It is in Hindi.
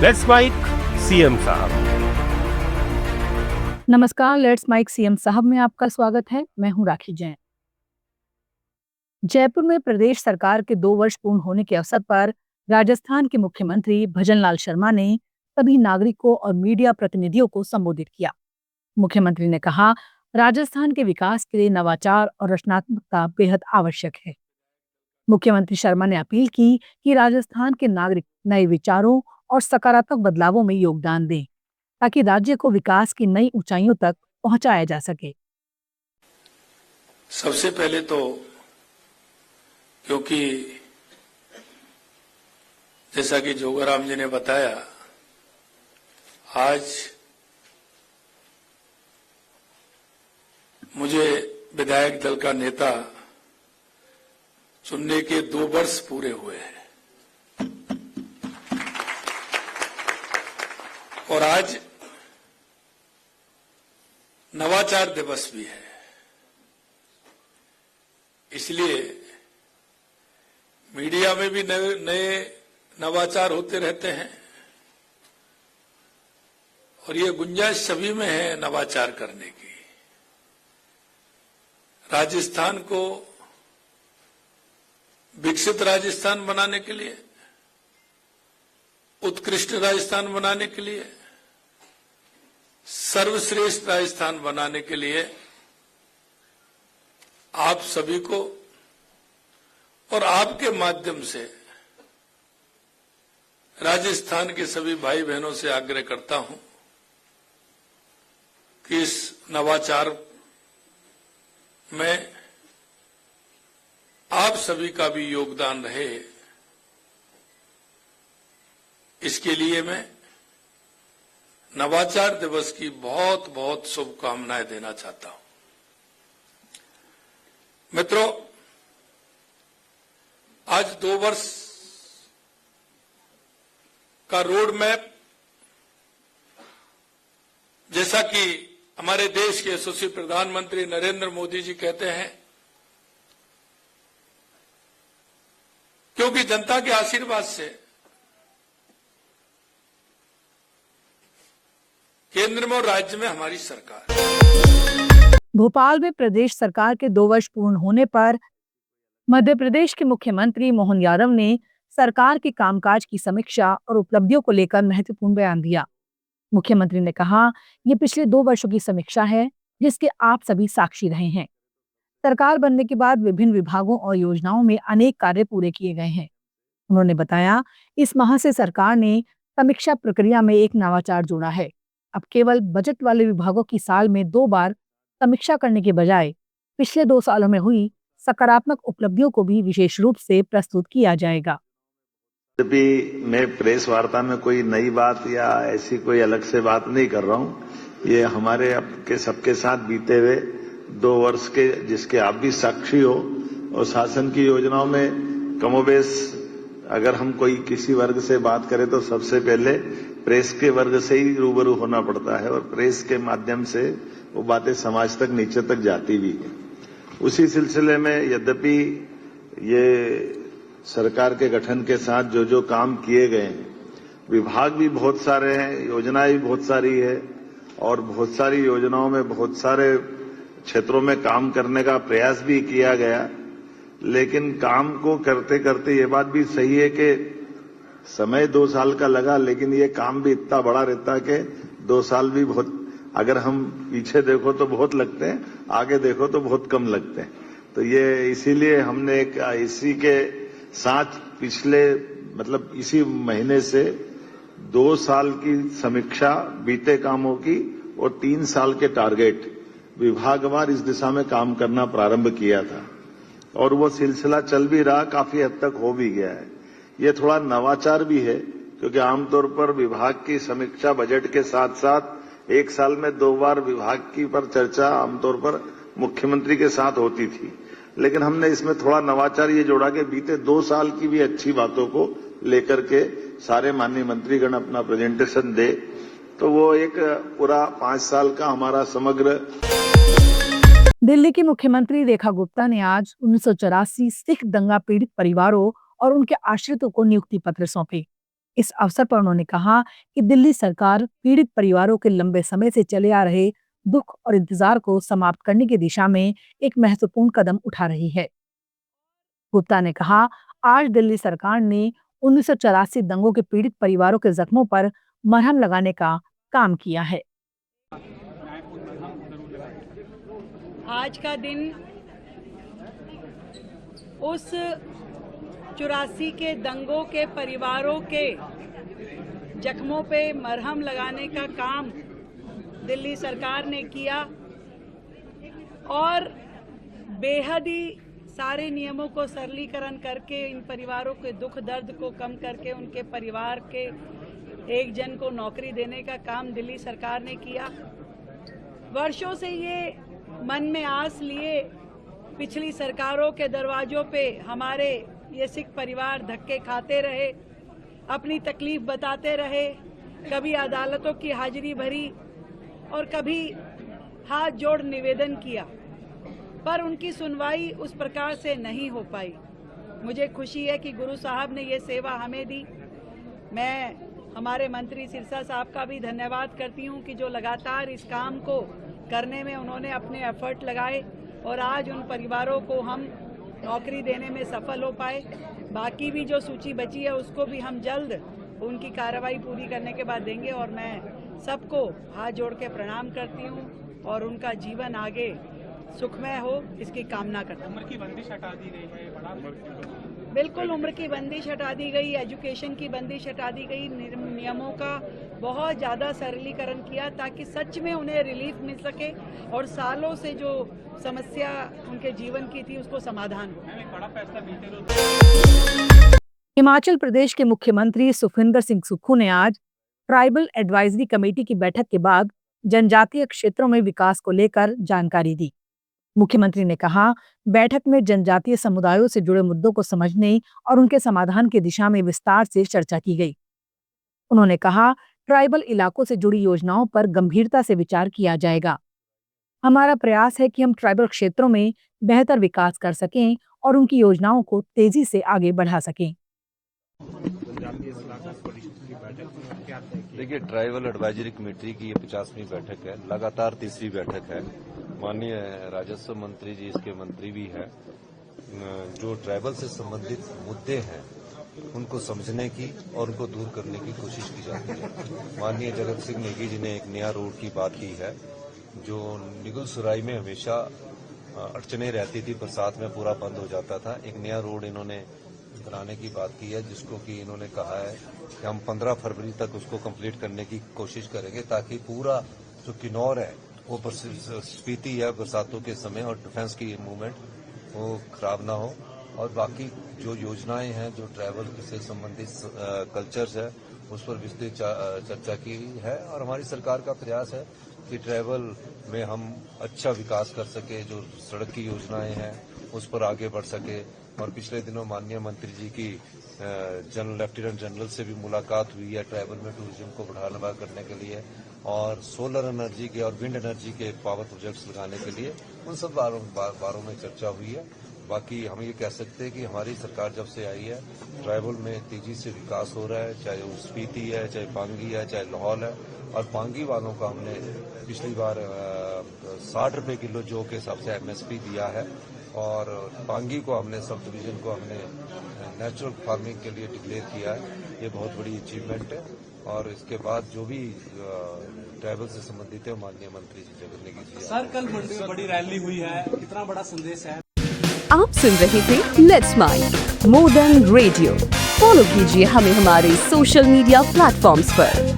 लेट्स माइक सीएम साहब। नमस्कार, लेट्स माइक सीएम साहब में आपका स्वागत है। मैं हूं राखी जैन। जयपुर में प्रदेश सरकार के 2 वर्ष पूर्ण होने के अवसर पर राजस्थान के मुख्यमंत्री भजनलाल शर्मा ने सभी नागरिकों और मीडिया प्रतिनिधियों को संबोधित किया। मुख्यमंत्री ने कहा, राजस्थान के विकास के लिए नवाचार और रचनात्मकता बेहद आवश्यक है। मुख्यमंत्री शर्मा ने अपील की कि राजस्थान के नागरिक नए विचारों और सकारात्मक बदलावों में योगदान दें, ताकि राज्य को विकास की नई ऊंचाइयों तक पहुंचाया जा सके। सबसे पहले तो क्योंकि जैसा कि जोगाराम जी ने बताया, आज मुझे विधायक दल का नेता चुनने के 2 वर्ष पूरे हुए हैं और आज नवाचार दिवस भी है। इसलिए मीडिया में भी नए नवाचार होते रहते हैं और ये गुंजाइश सभी में है नवाचार करने की। राजस्थान को विकसित राजस्थान बनाने के लिए, उत्कृष्ट राजस्थान बनाने के लिए, सर्वश्रेष्ठ राजस्थान बनाने के लिए आप सभी को और आपके माध्यम से राजस्थान के सभी भाई बहनों से आग्रह करता हूं कि इस नवाचार में आप सभी का भी योगदान रहे। इसके लिए मैं नवाचार दिवस की बहुत बहुत शुभकामनाएं देना चाहता हूं। मित्रों, आज 2 वर्ष का रोड मैप, जैसा कि हमारे देश के यशस्वी प्रधानमंत्री नरेंद्र मोदी जी कहते हैं, क्योंकि जनता के आशीर्वाद से केंद्र में और राज्य में हमारी सरकार। भोपाल में प्रदेश सरकार के 2 वर्ष पूर्ण होने पर मध्य प्रदेश के मुख्यमंत्री मोहन यादव ने सरकार के कामकाज की समीक्षा और उपलब्धियों को लेकर महत्वपूर्ण बयान दिया। मुख्यमंत्री ने कहा, ये पिछले 2 वर्षों की समीक्षा है जिसके आप सभी साक्षी रहे हैं। सरकार बनने के बाद विभिन्न विभागों और योजनाओं में अनेक कार्य पूरे किए गए हैं। उन्होंने बताया, इस माह से सरकार ने समीक्षा प्रक्रिया में एक नवाचार जोड़ा है। अब केवल बजट वाले विभागों की साल में 2 बार समीक्षा करने के बजाय पिछले 2 सालों में हुई सकारात्मक उपलब्धियों को भी विशेष रूप से प्रस्तुत किया जाएगा। भी मैं प्रेस वार्ता में कोई नई बात या ऐसी कोई अलग से बात नहीं कर रहा हूं। ये हमारे आपके सबके साथ बीते हुए 2 वर्ष के, जिसके आप भी साक्षी हो, और शासन की योजनाओं में कमोबेश अगर हम कोई किसी वर्ग से बात करें तो सबसे पहले प्रेस के वर्ग से ही रूबरू होना पड़ता है और प्रेस के माध्यम से वो बातें समाज तक, नीचे तक जाती भी है। उसी सिलसिले में यद्यपि ये सरकार के गठन के साथ जो जो काम किए गए हैं, विभाग भी बहुत सारे हैं, योजनाएं भी बहुत सारी है और बहुत सारी योजनाओं में बहुत सारे क्षेत्रों में काम करने का प्रयास भी किया गया। लेकिन काम को करते करते ये बात भी सही है कि समय 2 साल का लगा, लेकिन ये काम भी इतना बड़ा रहता है कि 2 साल भी बहुत, अगर हम पीछे देखो तो बहुत लगते हैं, आगे देखो तो बहुत कम लगते हैं। तो ये इसीलिए हमने इसी के साथ पिछले इसी महीने से 2 साल की समीक्षा बीते कामों की और 3 साल के टारगेट विभागवार इस दिशा में काम करना प्रारंभ किया था और वो सिलसिला चल भी रहा, काफी हद तक हो भी गया है। ये थोड़ा नवाचार भी है क्योंकि आमतौर पर विभाग की समीक्षा बजट के साथ साथ 1 साल में 2 बार विभाग की पर चर्चा आमतौर पर मुख्यमंत्री के साथ होती थी। लेकिन हमने इसमें थोड़ा नवाचार ये जोड़ा कि बीते 2 साल की भी अच्छी बातों को लेकर के सारे माननीय मंत्रीगण अपना प्रेजेंटेशन दे, तो वो एक पूरा 5 साल का हमारा समग्र। दिल्ली की मुख्यमंत्री रेखा गुप्ता ने आज 1984 सिख दंगा पीड़ित परिवारों और उनके आश्रितों को नियुक्ति पत्र सौंपे। इस अवसर पर उन्होंने कहा कि दिल्ली सरकार पीड़ित परिवारों के लंबे समय से चले आ रहे दुख और इंतजार को समाप्त करने की दिशा में एक महत्वपूर्ण कदम उठा रही है। गुप्ता ने कहा, आज दिल्ली सरकार ने 1984 दंगों के पीड़ित परिवारों के जख्मों पर मरहम लगाने का काम किया है। आज का दिन उस 84 के दंगों के परिवारों के जख्मों पे मरहम लगाने का काम दिल्ली सरकार ने किया और बेहद ही सारे नियमों को सरलीकरण करके इन परिवारों के दुख दर्द को कम करके उनके परिवार के एक जन को नौकरी देने का काम दिल्ली सरकार ने किया। वर्षों से ये मन में आस लिए पिछली सरकारों के दरवाजों पे हमारे ये सिख परिवार धक्के खाते रहे, अपनी तकलीफ बताते रहे, कभी अदालतों की हाजिरी भरी और कभी हाथ जोड़ निवेदन किया, पर उनकी सुनवाई उस प्रकार से नहीं हो पाई। मुझे खुशी है कि गुरु साहब ने ये सेवा हमें दी। मैं हमारे मंत्री सिरसा साहब का भी धन्यवाद करती हूँ कि जो लगातार इस काम को करने में उन्होंने अपने एफर्ट लगाए और आज उन परिवारों को हम नौकरी देने में सफल हो पाए। बाकी भी जो सूची बची है उसको भी हम जल्द उनकी कार्रवाई पूरी करने के बाद देंगे और मैं सबको हाथ जोड़ के प्रणाम करती हूँ और उनका जीवन आगे सुखमय हो इसकी कामना करती हूँ। उम्र की बंदिश हटा दी गई है, बड़ा बिल्कुल उम्र की बंदिश हटा दी गई, एजुकेशन की बंदिश हटा दी गई, नियमों का बहुत ज़्यादा सरलीकरण किया ताकि सच में उन्हें रिलीफ मिल सके और सालों से जो समस्या उनके जीवन की थी उसको समाधान हो। बड़ा फैसला बीते हिमाचल प्रदेश के मुख्यमंत्री सुखविंदर सिंह सुक्खू ने आज ट्राइबल एडवाइजरी कमेटी की बैठक के बाद जनजातीय क्षेत्रों में विकास को लेकर जानकारी दी। मुख्यमंत्री ने कहा, बैठक में जनजातीय समुदायों से जुड़े मुद्दों को समझने और उनके समाधान की दिशा में विस्तार से चर्चा की गई। उन्होंने कहा, ट्राइबल इलाकों से जुड़ी योजनाओं पर गंभीरता से विचार किया जाएगा। हमारा प्रयास है कि हम ट्राइबल क्षेत्रों में बेहतर विकास कर सकें और उनकी योजनाओं को तेजी से आगे बढ़ा सकें। देखिए, ट्राइबल एडवाइजरी कमेटी की ये 50वीं बैठक है, लगातार तीसरी बैठक है। माननीय राजस्व मंत्री जी इसके मंत्री भी हैं। जो ट्राइबल से संबंधित मुद्दे हैं उनको समझने की और उनको दूर करने की कोशिश की जाती है। माननीय जगत सिंह नेगी जी ने एक नया रोड की बात की है जो निगुल सुराई में हमेशा अड़चने रहती थी, बरसात में पूरा बंद हो जाता था। एक नया रोड इन्होंने बनाने की बात की है जिसको कि इन्होंने कहा है कि हम 15 फरवरी तक उसको कंप्लीट करने की कोशिश करेंगे ताकि पूरा जो किन्नौर है वो स्पीति है बरसातों के समय और डिफेंस की मूवमेंट वो खराब ना हो। और बाकी जो योजनाएं हैं जो ट्रैवल से संबंधित कल्चर्स है उस पर विस्तृत चर्चा की है और हमारी सरकार का प्रयास है कि ट्रैवल में हम अच्छा विकास कर सके। जो सड़क की योजनाएं हैं उस पर आगे बढ़ सके। और पिछले दिनों माननीय मंत्री जी की लेफ्टिनेंट जनरल से भी मुलाकात हुई है ट्रैवल में टूरिज्म को बढ़ावा करने के लिए और सोलर एनर्जी के और विंड एनर्जी के पावर प्रोजेक्ट्स लगाने के लिए उन सब बारों में चर्चा हुई है। बाकी हम ये कह सकते हैं कि हमारी सरकार जब से आई है ट्राइबल में तेजी से विकास हो रहा है, चाहे वो स्पीति है, चाहे पांगी है, चाहे लाहौल है। और पांगी वालों का हमने पिछली बार 60 रुपये किलो जो के हिसाब से MSP दिया है और पांगी को हमने सब डिवीजन को हमने नेचुरल फार्मिंग के लिए डिक्लेयर किया है। ये बहुत बड़ी अचीवमेंट है और इसके बाद जो भी ट्रैवल से संबंधित है माननीय मंत्री जी जगत नेगी जी। सर, कल बड़ी रैली हुई है, कितना बड़ा संदेश है। आप सुन रहे थे let's mind more than radio. Follow कीजिए हमें हमारे सोशल मीडिया प्लेटफॉर्म्स पर।